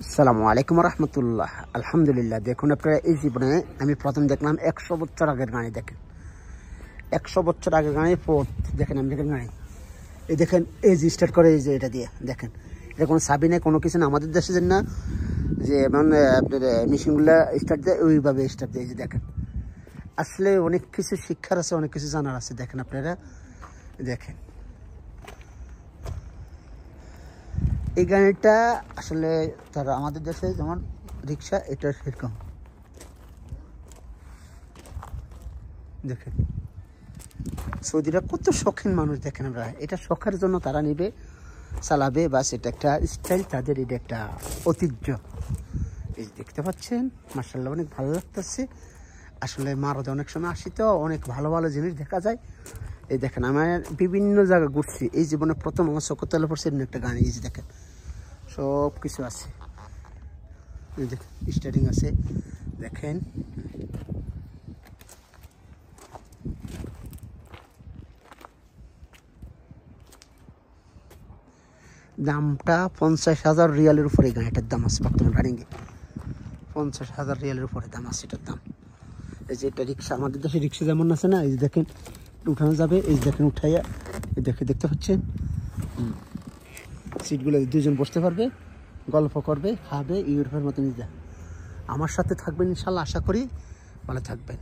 আসসালামু আলাইকুম রহমতুল্লাহ। আলহামদুলিল্লাহ। দেখুন আপনারা, এই জীবনে আমি প্রথম দেখলাম 100 বছর আগের গাড়ি। দেখেন 100 বছর আগের গাড়ি ফোর্থ। দেখেন আমি দেখেন গাড়ি, এই দেখেন এই যে স্টার্ট করে, এই যে এটা দিয়ে দেখেন, এটা কোনো চাবি নেই, কোনো কিছু না। আমাদের দেশে যেন না যে মানে আপনার মেশিনগুলো স্টার্ট দেয়, ওইভাবে স্টার্ট দেয়। এই যে দেখেন, আসলে অনেক কিছু শিক্ষার আছে, অনেক কিছু জানার আছে। দেখেন আপনারা, দেখেন এই গাড়িটা আসলে তারা আমাদের দেশে যেমন রিক্সা, এটা সেরকম। দেখেন সৌদিরা কত শৌখিন মানুষ। দেখেন আমরা, এটা শখের জন্য তারা নেবে, চালাবে, বাস। এটা একটা স্টাইল তাদের, এটা একটা ঐতিহ্য। এই দেখতে পাচ্ছেন, মার্শাল্লাহ অনেক ভালো লাগতেছে। আসলে মারদে অনেক সময় আসি তো, অনেক ভালো ভালো জিনিস দেখা যায়। এই দেখেন, আমার বিভিন্ন জায়গায় ঘুরছি, এই জীবনে প্রথম আমার চোখে তলে পড়ছে এমন একটা গাড়ি। এই যে দেখেন সব কিছু আছে, এই দেখেন স্টার্টিং আছে। দেখেন দামটা 50,000 রিয়ালের উপরে এই গাড়িটার দাম আছে বর্তমান রানিংয়ে। 50,000 রিয়ালের উপরে দাম আছে এটার দাম। এই যে এটা রিক্সা, আমাদের দেশে রিক্সা যেমন আছে না, এই যে দেখেন উঠানো যাবে। এই যে দেখেন উঠাইয়া, এই দেখতে পাচ্ছেন সিটগুলো, দুজন বসতে পারবে, গল্প করবে, খাবে, ইউরোপের মতো নিজে। আমার সাথে থাকবেন ইনশাল্লাহ, আশা করি ভালো থাকবেন।